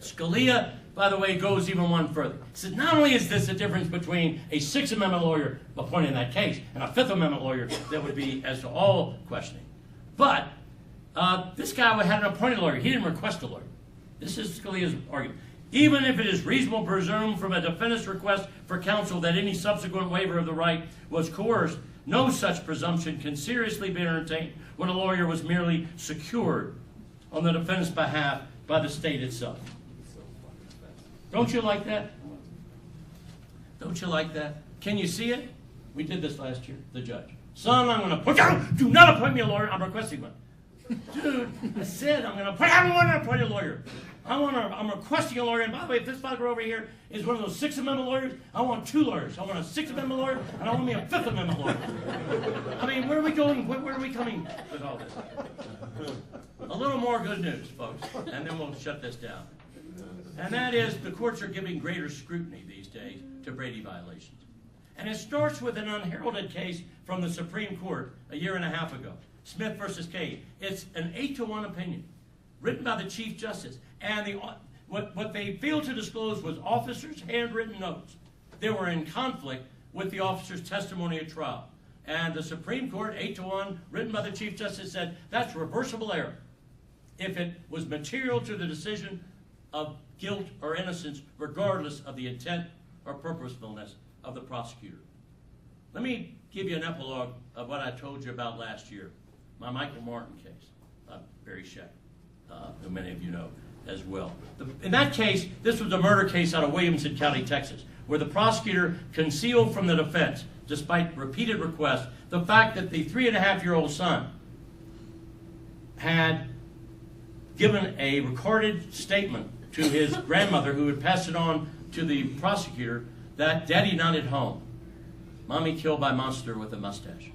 Speaker 2: Scalia, by the way, goes even one further. He says, not only is this a difference between a Sixth Amendment lawyer appointed in that case and a Fifth Amendment lawyer that would be as to all questioning, but this guy had an appointed lawyer. He didn't request a lawyer. This is Scalia's argument. Even if it is reasonable to presume from a defendant's request for counsel that any subsequent waiver of the right was coerced, no such presumption can seriously be entertained when a lawyer was merely secured on the defendant's behalf by the state itself. Don't you like that? Don't you like that? Can you see it? We did this last year, the judge. Son, I'm going to put down. Do not appoint me a lawyer. I'm requesting one. Dude, I said I'm going to put. I don't want to appoint a lawyer. I'm requesting a lawyer. And by the way, if this fucker over here is one of those Sixth Amendment lawyers, I want two lawyers. I want a Sixth Amendment lawyer, and I want me a Fifth Amendment lawyer. I mean, where are we going? Where are we coming with all this? A little more good news, folks, and then we'll shut this down. And that is, the courts are giving greater scrutiny these days to Brady violations. And it starts with an unheralded case from the Supreme Court a year and a half ago, Smith versus Cade. It's an 8-1 opinion, written by the Chief Justice. And what they failed to disclose was officers' handwritten notes. They were in conflict with the officer's testimony at trial. And the Supreme Court, 8-1, written by the Chief Justice, said that's reversible error if it was material to the decision of guilt or innocence, regardless of the intent or purposefulness of the prosecutor. Let me give you an epilogue of what I told you about last year, my Michael Martin case, Barry Scheck, who many of you know as well. In that case, this was a murder case out of Williamson County, Texas, where the prosecutor concealed from the defense, despite repeated requests, the fact that the 3.5-year-old son had given a recorded statement to his grandmother, who had passed it on to the prosecutor, that daddy not at home. Mommy killed by monster with a mustache.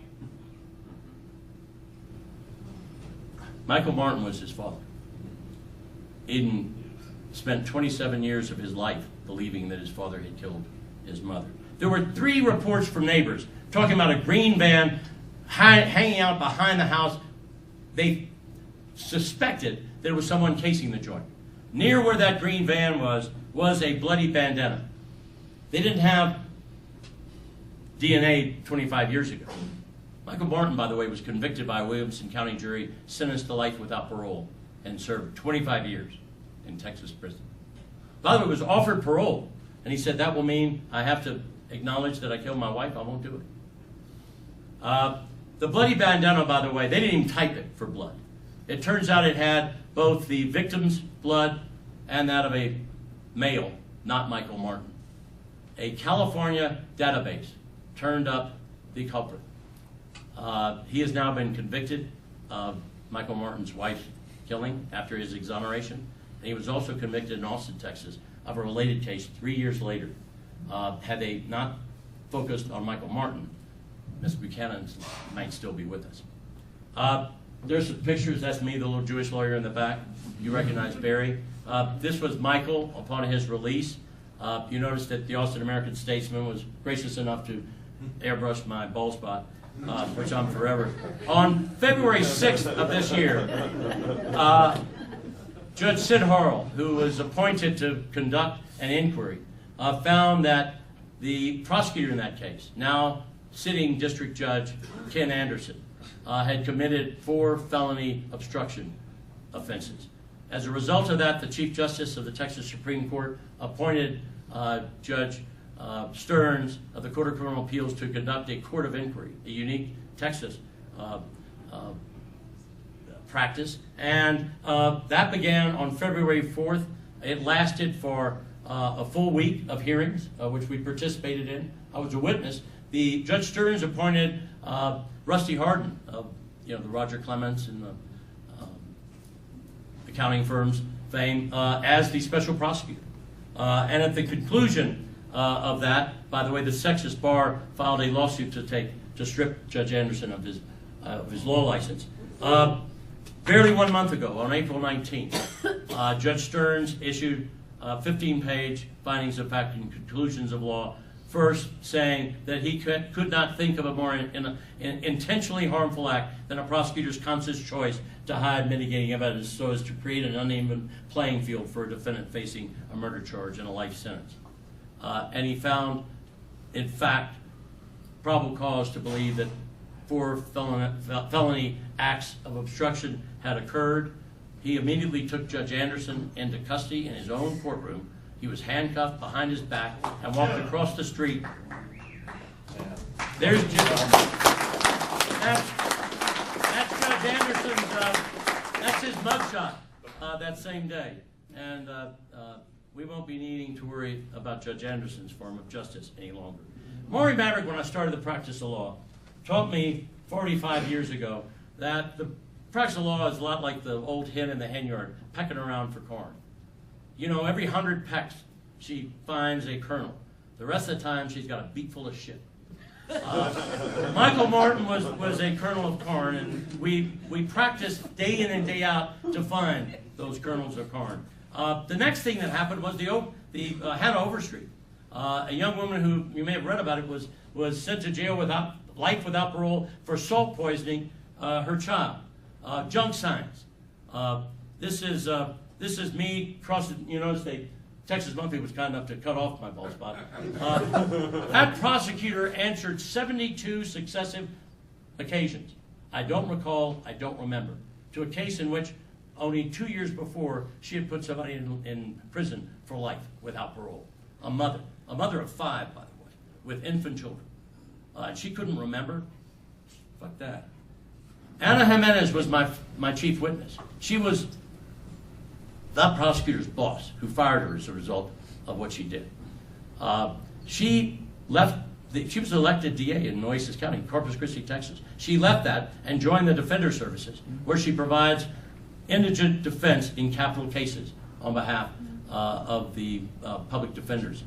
Speaker 2: Michael Martin was his father. Eden spent 27 years of his life believing that his father had killed his mother. There were 3 reports from neighbors talking about a green van hanging out behind the house. They suspected there was someone casing the joint. Near where that green van was a bloody bandana. They didn't have DNA 25 years ago. Michael Martin, by the way, was convicted by a Williamson County jury, sentenced to life without parole, and served 25 years in Texas prison. By the way, was offered parole, and he said, that will mean I have to acknowledge that I killed my wife, I won't do it. The bloody bandana, by the way, they didn't even type it for blood. It turns out it had both the victim's blood and that of a male, not Michael Martin. A California database turned up the culprit. He has now been convicted of Michael Martin's wife's killing after his exoneration. And he was also convicted in Austin, Texas, of a related case 3 years later. Had they not focused on Michael Martin, Miss Buchanan might still be with us. There's some pictures. That's me, the little Jewish lawyer in the back. You recognize Barry. This was Michael upon his release. You notice that the Austin American Statesman was gracious enough to airbrush my bald spot. which I'm forever. On February 6th of this year, Judge Sid Harrell, who was appointed to conduct an inquiry, found that the prosecutor in that case, now sitting District Judge Ken Anderson, had committed 4 felony obstruction offenses. As a result of that, the Chief Justice of the Texas Supreme Court appointed Judge Stearns of the Court of Criminal Appeals to conduct a court of inquiry, a unique Texas practice. And that began on February 4th. It lasted for a full week of hearings, which we participated in. I was a witness. The Judge Stearns appointed Rusty Hardin of the Roger Clements and the accounting firms fame as the special prosecutor. And at the conclusion of that, by the way, the Texas Bar filed a lawsuit to strip Judge Anderson of his law license. Barely 1 month ago, on April 19th, Judge Stearns issued 15-page findings of fact and conclusions of law, first saying that he could not think of a more intentionally harmful act than a prosecutor's conscious choice to hide mitigating evidence so as to create an uneven playing field for a defendant facing a murder charge and a life sentence. And he found, in fact, probable cause to believe that 4 felony acts of obstruction had occurred. He immediately took Judge Anderson into custody in his own courtroom. He was handcuffed behind his back and walked across the street. There's that's Judge Anderson's, that's his mugshot that same day. And we won't be needing to worry about Judge Anderson's form of justice any longer. Maury Maverick, when I started the practice of law, taught me 45 years ago that the practice of law is a lot like the old hen in the hen yard, pecking around for corn. You know, every 100 pecks, she finds a kernel. The rest of the time, she's got a beak full of shit. Michael Martin was a kernel of corn, and we practiced day in and day out to find those kernels of corn. The next thing that happened was the Hannah Overstreet, a young woman who you may have read about it was sent to jail life without parole for salt poisoning her child. Junk science. This is me crossing. You notice the Texas Monthly was kind enough to cut off my bald spot. That prosecutor answered 72 successive occasions. I don't recall, I don't remember, to a case in which only 2 years before she had put somebody in prison for life without parole. A mother of 5, by the way, with infant children. She couldn't remember. Fuck that. Ana Jimenez was my chief witness. She was the prosecutor's boss who fired her as a result of what she did. She was elected DA in Nueces County, Corpus Christi, Texas. She left that and joined the Defender Services, where she provides indigent defense in capital cases on behalf of the public defenders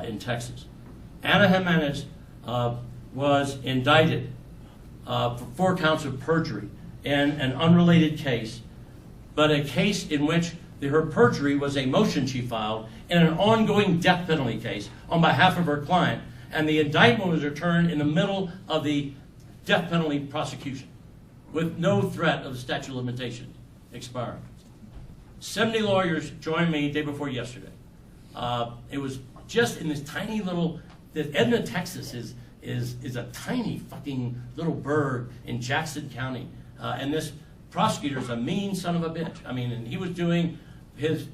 Speaker 2: in Texas. Ana Jimenez was indicted for 4 counts of perjury in an unrelated case, but a case in which her perjury was a motion she filed in an ongoing death penalty case on behalf of her client, and the indictment was returned in the middle of the death penalty prosecution with no threat of the statute of limitations expiring. 70 lawyers joined me day before yesterday. It was just in this tiny little, Edna, Texas is a tiny fucking little burg in Jackson County, and this prosecutor's a mean son of a bitch. I mean, and he was doing his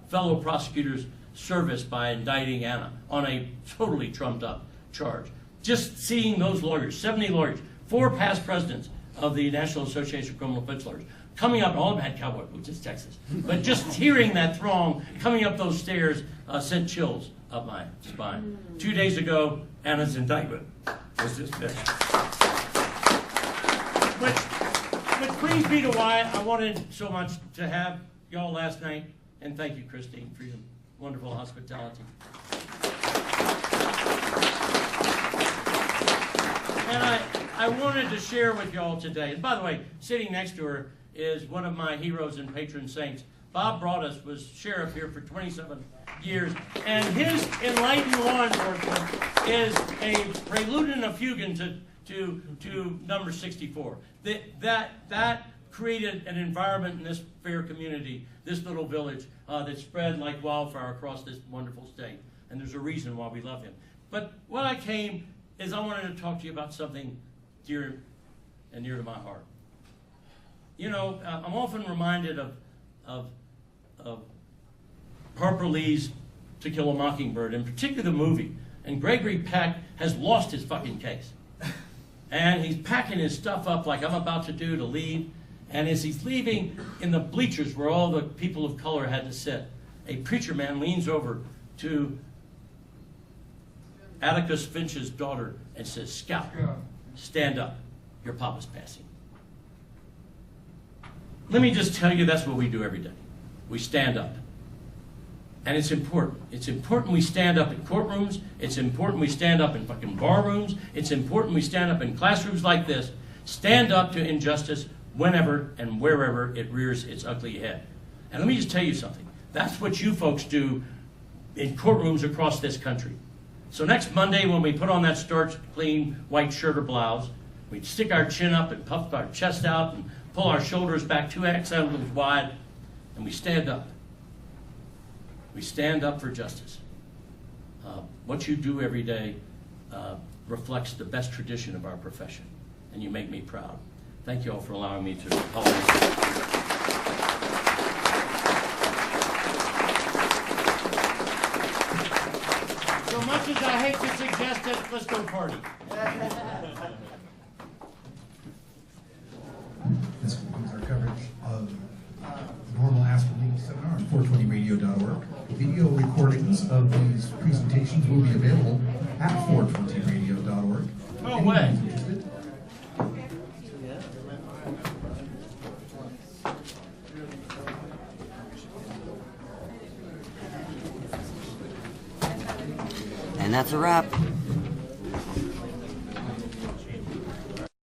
Speaker 2: fellow prosecutors service by indicting Anna on a totally trumped up charge. Just seeing those lawyers, 70 lawyers, 4 past presidents of the National Association of Criminal Defense Lawyers, coming up, all of them had cowboy boots, it's Texas. But just hearing that throng coming up those stairs sent chills up my spine. 2 days ago, Anna's indictment was dismissed. Which brings me to why I wanted so much to have y'all last night, and thank you, Christine, for your wonderful hospitality. And I wanted to share with y'all today, and by the way, sitting next to her is one of my heroes and patron saints. Bob Broadus was sheriff here for 27 years, and his enlightened law enforcement is a prelude and a fugue to to number 64. That created an environment in this fair community, this little village, that spread like wildfire across this wonderful state. And there's a reason why we love him. But what I came is I wanted to talk to you about something dear and near to my heart. You know, I'm often reminded of Harper Lee's To Kill a Mockingbird, in particular the movie. And Gregory Peck has lost his fucking case. And he's packing his stuff up like I'm about to do to leave. And as he's leaving, in the bleachers where all the people of color had to sit, a preacher man leans over to Atticus Finch's daughter and says, "Scout, stand up. Your papa's passing." Let me just tell you, that's what we do every day. We stand up. And it's important. It's important we stand up in courtrooms. It's important we stand up in fucking bar rooms. It's important we stand up in classrooms like this. Stand up to injustice whenever and wherever it rears its ugly head. And let me just tell you something. That's what you folks do in courtrooms across this country. So next Monday, when we put on that starched, clean white shirt or blouse, we stick our chin up and puff our chest out and pull our shoulders back 2 centimeters wide, and we stand up. We stand up for justice. What you do every day reflects the best tradition of our profession, and you make me proud. Thank you all for allowing me to apologize. So much as I hate to suggest it, let's go party.
Speaker 5: This concludes our coverage of the normal Aspen League seminar on 420radio.org. Video recordings of these presentations will be available at 420radio.org.
Speaker 2: No way.
Speaker 5: Interested?
Speaker 6: And that's a wrap.